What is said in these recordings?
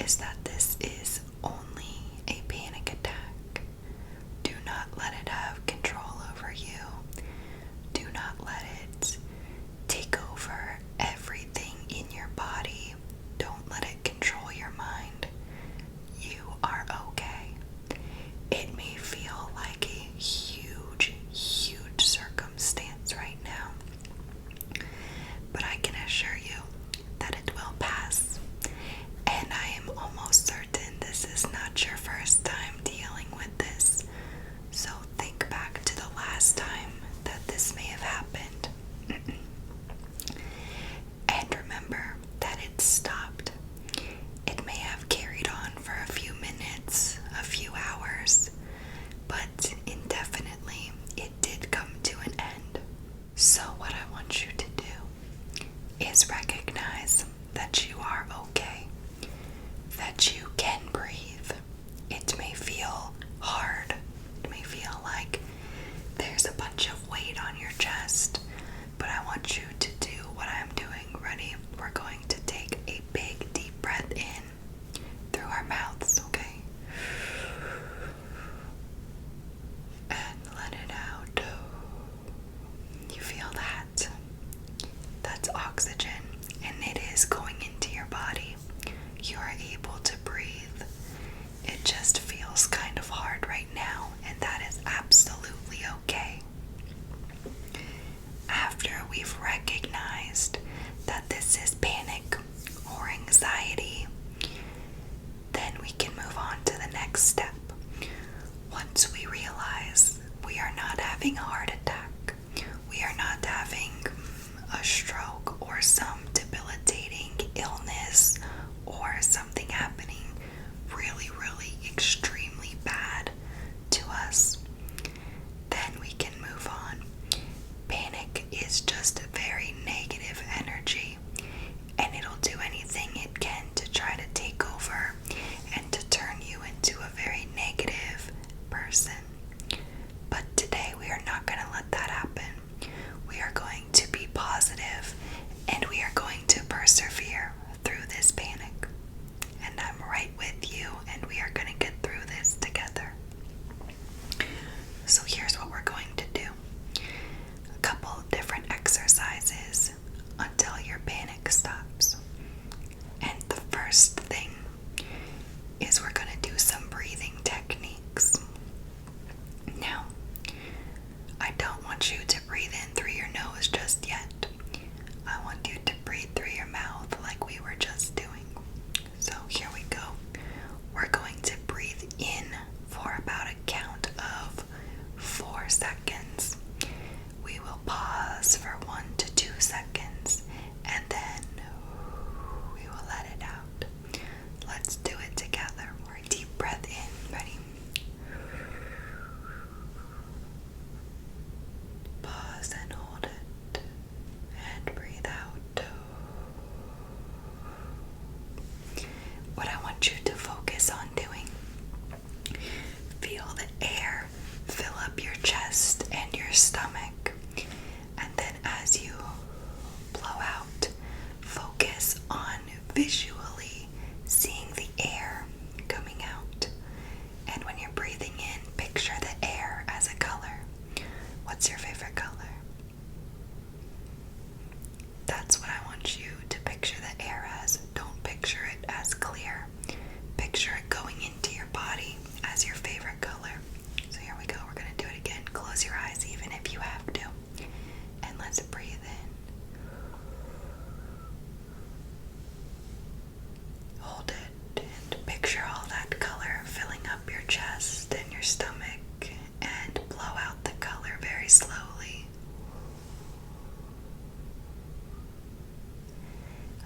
is that this is only a panic attack. Do not let it have control over you. Do not let it take over everything in your body. Don't let it control your mind. You are okay. It may feel like a huge, huge circumstance right now, but I can assure you that it will pass. And I am almost certain this is not your first time dealing with this. So think back to the last time that this may have happened. And remember that it stopped. It may have carried on for a few minutes, a few hours, but indefinitely it did come to an end. So what I want you to do is recognize that you are okay, that you can breathe. It may feel hard. It may feel like there's a bunch of weight on your chest, but I want you to do what I'm doing. Ready? We're going to take a big deep breath in through our mouths, okay? And let it out. You feel that? That's oxygen, and it is going into your body. You are able to breathe. It just feels kind of hard right now, and that is absolutely okay. After we've recognized that this is panic or anxiety, then we can move on to the next step. Once we realize we are not having a heart attack, we are not having a stroke or some debilitating illness or something happening really, really extremely bad to us, then we can move on. Panic is just a very negative energy, and it'll do anything it can to try to take over and to turn you into a very negative person. But today we are not going to let that happen. We are going to be positive, and we are going to persevere through this panic. And I'm right with you, and we are going to get through this together. So here's what we're going to do. A couple of different exercises until your panic stops. And the first thing is we're going to do some breathing techniques. Now, I don't want you to breathe in through your nose just yet. I want you to breathe through your mouth like we were just doing. So here we go. We're going to breathe in for about a count of 4 seconds. We will pause for 1 to 2 seconds, and then we will let it out. Let's do it together. We're a deep breath in. Ready? Pause and hold it, and breathe out. What I want you to focus on doing, feel the air fill up your chest and your stomach, and then as you blow out, focus on visually seeing the air coming out. And when you're breathing in, picture the air as a color. What's your favorite color? That's what I want you to picture the air as. Don't picture it as clear. Picture it going into your body as your favorite color. So here we go. We're going to do it again. Close your eyes even if you have to. And let's breathe in. Hold it and picture all that color filling up your chest and your stomach, and blow out the color very slowly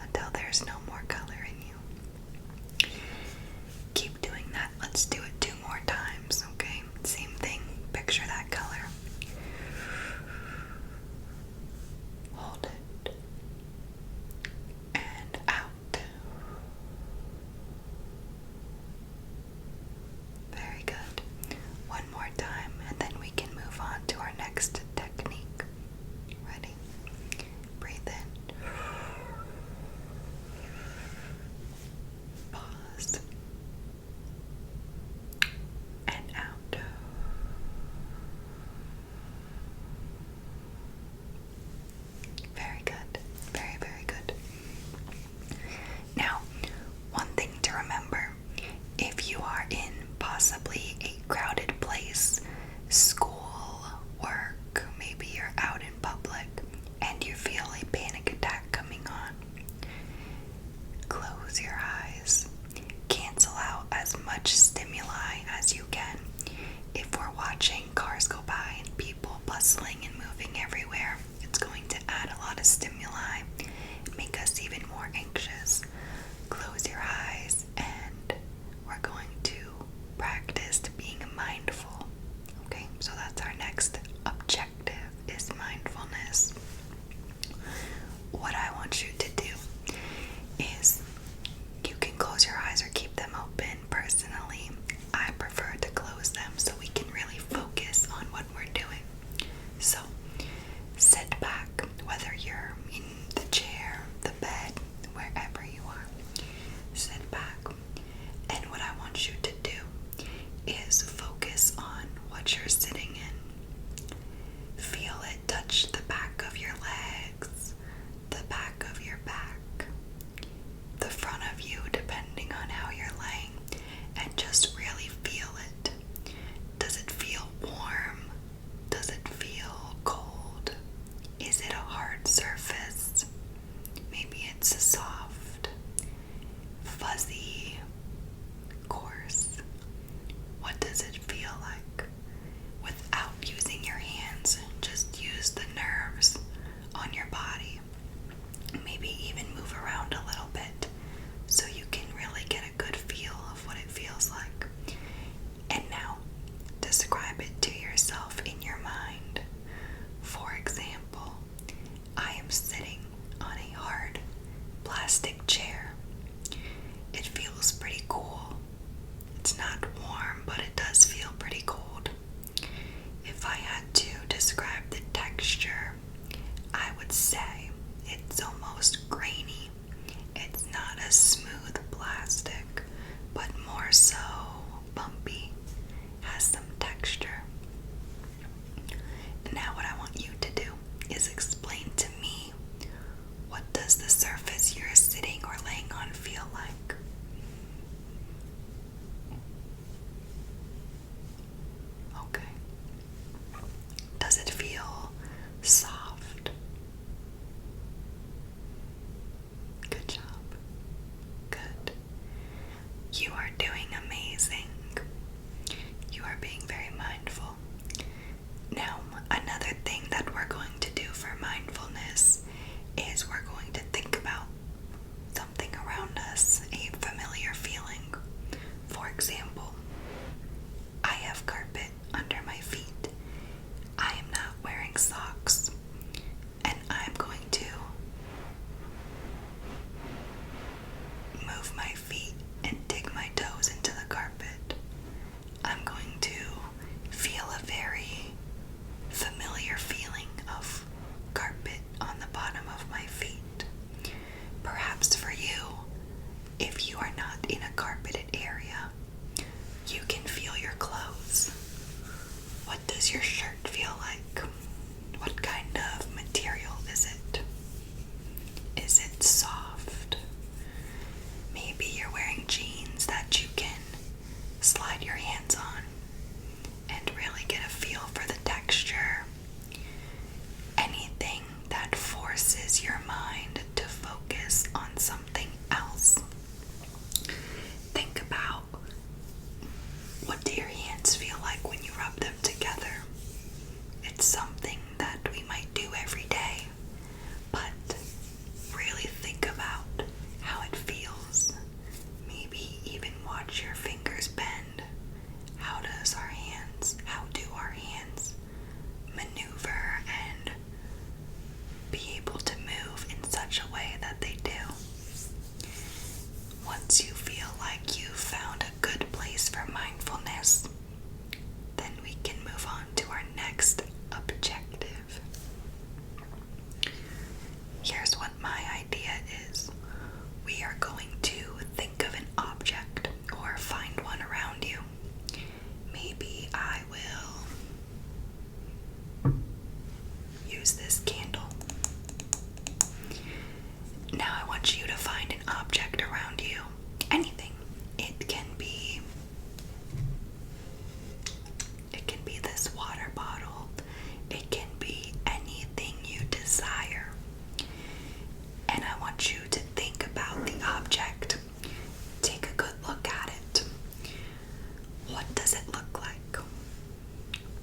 until there's no more color in you. Keep doing that. Let's do it 2 more times, okay? Same thing. Picture that color. Hold it. And out. Very good. 1 more time, and then we can move on to our next technique. Ready? Breathe in. Pause. is you can close your eyes or keep them open. Personally, I prefer to close them so we can really focus on what we're doing. So, sit back, whether you're in the chair, the bed, wherever you are. Sit back, and what I want you to do is focus on what you're sitting in. Feel it touch the back of your legs, the back of your back, the front of you, depending on how you're laying, and just really feel it. Does it feel warm? Does it feel cold? Is it a hard surface? Maybe it's a soft, fuzzy, coarse. What does it feel like? Without using your hands, just use the nerves on your body. Maybe even move around a little bit so you can really get a good feel of what it feels like. And now, describe it to yourself in your mind. For example, I am sitting on a hard plastic chair. It feels pretty cool. It's not warm, but it does feel pretty cold. If I had to describe the texture, I would say it's almost grainy. It's not a smooth plastic, but more so bumpy, has some texture. Now what I want you to do is explain to me, what does the surface you're sitting or laying on feel like? Okay. Does it feel soft? Good job. Good. You are doing amazing. You are being very mindful. Now, another thing that we're going to do for mindfulness is we're going to think about something around us, a familiar feeling. For example, I have carpet under my feet. I am not wearing socks, and I'm going to move my feet and dig my toes into the carpet. I'm going to feel a very familiar feeling of carpet on the bottom of my feet. Perhaps for you, if you are not in a carpeted area, you can feel your clothes. What does your shirt feel like? What kind of material is it? Is it soft? Maybe you're wearing jeans that you can slide your hands on and really get a feel for the texture. Anything that forces your mind to focus on something else. Think about, what do your hands feel like when you rub them together? It's something that we might do every day, but really think about how it feels. Maybe even watch your fingers bend. How do our hands maneuver and be able to move in such a way that they do? Once you feel like you've found a good place for mindfulness, then we can move on to our next objective. Here's what my idea is. We are going to think of an object or find one around you. Maybe I will use this candle. Now I want you to find an object around you. Anything. It can be this water bottle. It can be anything you desire. And I want you to think about the object. Take a good look at it. What does it look like?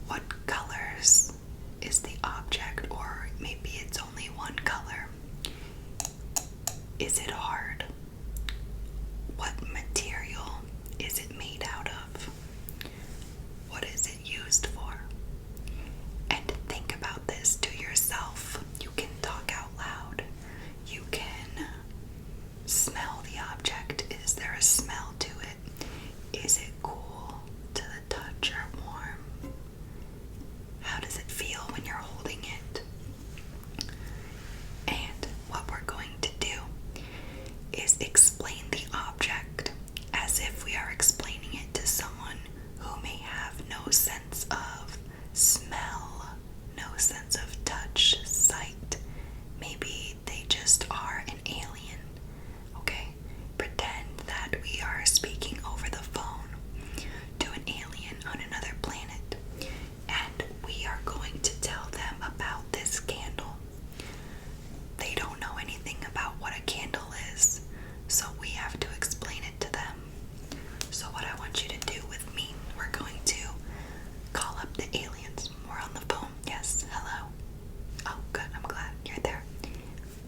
What colors is the object? Or maybe it's only one color. Is it hard? What material is it made out of? What is it used for? And think about this to yourself. You can talk out loud. You can explain the object as if we are explaining it to someone who may have no sense of smell, no sense of touch, sight. Maybe they just are an alien, okay? Pretend that we are speaking over the phone to an alien on another planet, and we are going to tell them about this candle. They don't know anything about what a candle is, so we have to explain it to them. So what I want you to do with me, we're going to call up the aliens. We're on the phone. Yes, hello. Oh, good, I'm glad you're there.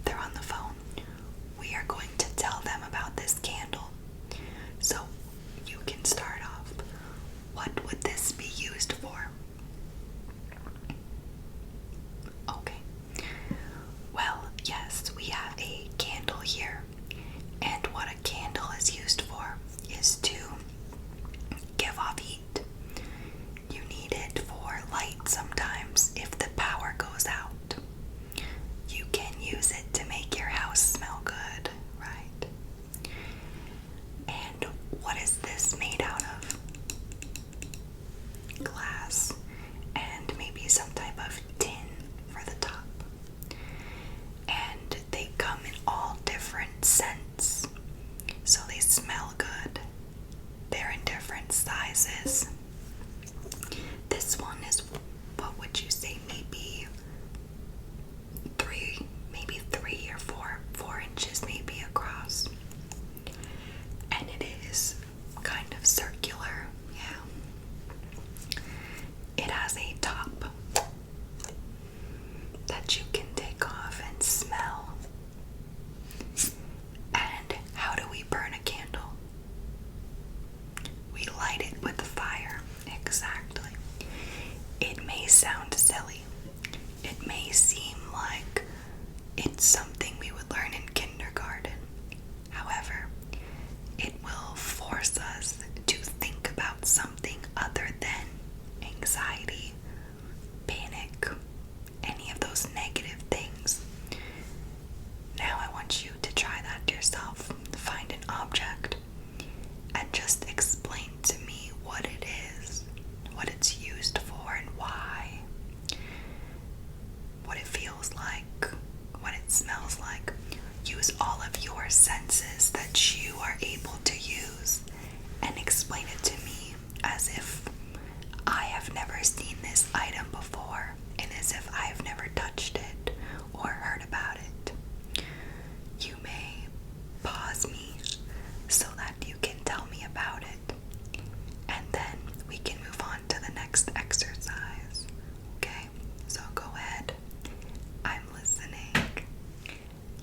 They're on the phone. We are going to tell them about this candle. So you can start off. What would this be used for? Okay. Well, yes, we have a candle here. And what a candle is used for is to give off heat. You need it for light sometimes if the power goes out. You can use it to make your house smell good, right? And what is this made out of? Glass and maybe some type of tin for the top. And they come in all different scents, so they smell good. They're in different sizes. This one is, what would you say, maybe three or 4 inches maybe across. And it is kind of circular, yeah. It has a top that you can take off and smell. And how do we burn a candle? We light it with fire. Exactly. It may sound silly. It may seem like it's something we would learn in kindergarten. However, it will force us to think about something other than anxiety, panic, any of those negative things. Now I want you to try that yourself. Find an object and just explain to me what it is, what it's used for and why, what it feels like, what it smells like. Use all of your senses that you are able to use and explain it to me as if I have never seen this item before and as if I have never touched it or heard about it. You may pause me so that you can tell me about it, and then we can move on to the next exercise. Okay, so go ahead. I'm listening.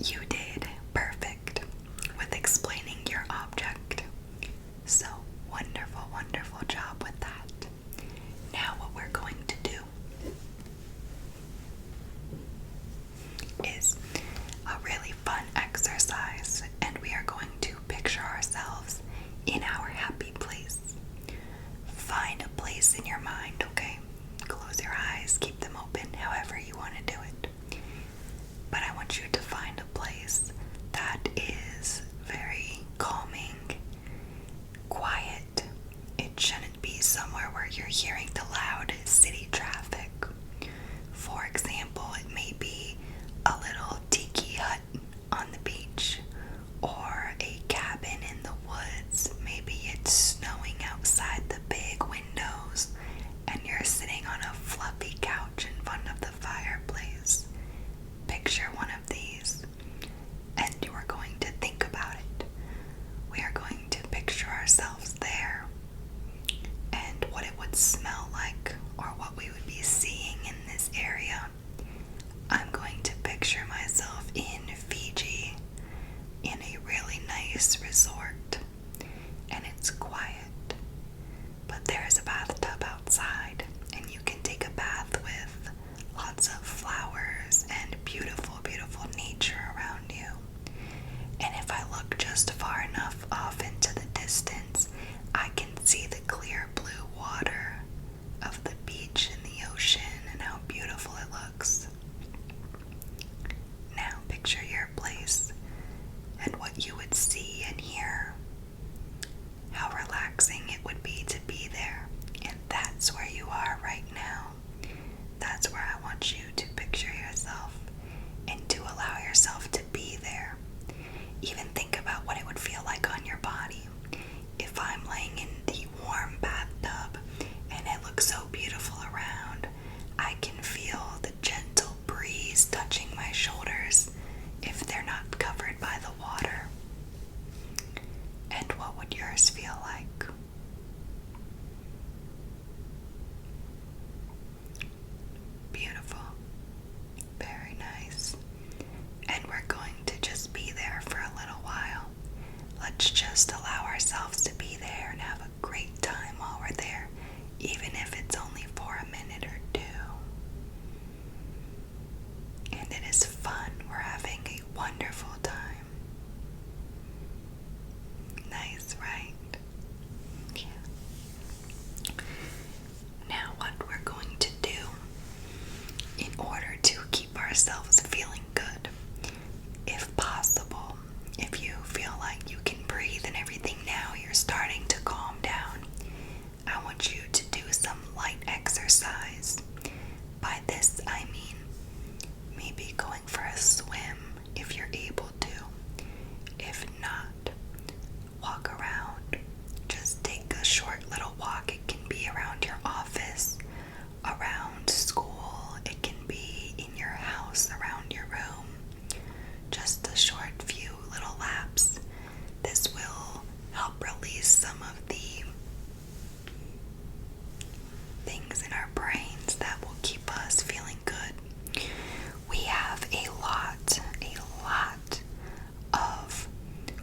You did perfect with explaining your object. So wonderful, wonderful job with that. Now what we're going to do is a really fun exercise, and we are going to picture ourselves in our happy place. Find a place in your mind, okay? Close your eyes, keep them open, however you want to do it. But I want you to find a place that is very calming, quiet. It shouldn't be somewhere where you're hearing the loud city traffic. For example, it may be a little tiki hut on the beach or a cabin in the woods. Maybe it's snowing outside the big windows and you're sitting on a fluffy couch in front of the fireplace. Picture one of these, and you are going to think about it. We are going to picture ourselves there and what it would smell like or what we would be seeing in this area. I'm going to picture myself in Fiji in a really nice resort, and it's quiet, but there is a bathtub outside and you can take a bath with lots of flowers and beautiful, beautiful nature around you. And if I look just far enough off into the distance, I can see the clear blue water of the beach and the ocean and how beautiful it looks. Now picture your place and what you would see let's just allow ourselves to be there and have a great time while we're there, even if it's only for a minute or two. And it is fun. We're having a wonderful time. Nice, right? Yeah. Now, what we're going to do in order to keep ourselves feeling good, if possible, if you feel like you can breathe and everything now, you're starting to calm down, I want you to do some light exercise. By this, I mean maybe going for a swim if you're able to. If not, walk around. Just take a short little walk. It can be around your office, around school. It can be in your house, around your room. Just a short few little laps. This will help release some of the things in our brains that will keep us feeling good. We have a lot of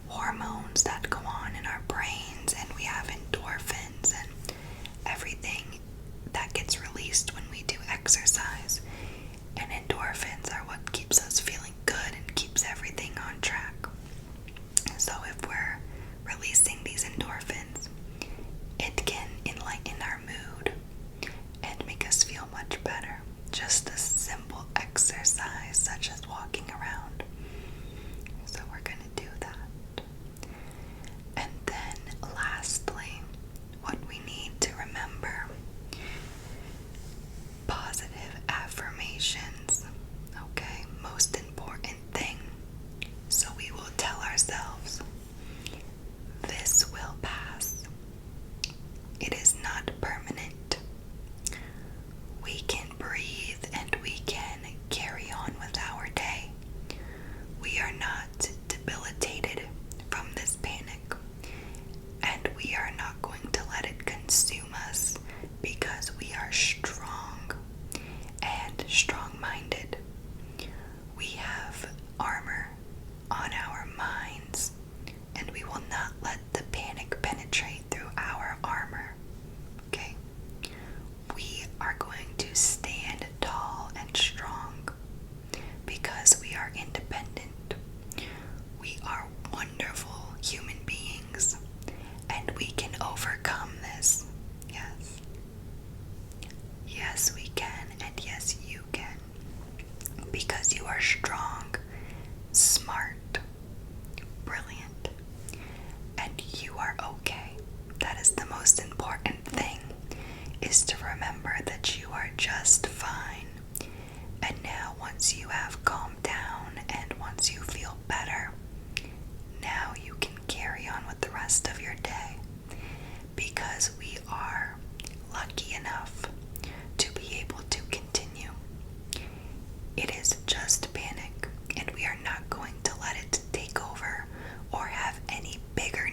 hormones that go on in our brains, and we have endorphins and everything that gets released when we do exercise. And endorphins are what keeps us feeling good and keeps everything on track. So if we're releasing these endorphins, it can enlighten our mood and make us feel much better. Just a simple exercise such as walking around. So we're going to do that. And then lastly, what we need to remember, positive affirmations. Okay, most important thing. So we will tell ourselves, this will pass. It is not permanent. We can breathe and we can carry on with our day. We are not debilitated from this panic, and we are not going to let it consume us because we are strong and strong-minded. We have armor on our minds, and we will not let the panic penetrate through our armor. Okay? We are going to stand tall and strong because we are independent. We are wonderful human beings, and we can overcome this. Yes. Yes, we can, and yes, you can. Because you are strong, smart, brilliant, and you are okay. That is the most important thing, is to remember that you are just fine. And now, once you have calmed down and once you feel better, now you can carry on with the rest of your day, because we are lucky enough to be able to continue. It is just panic, and we are not going to let it take over or have any bigger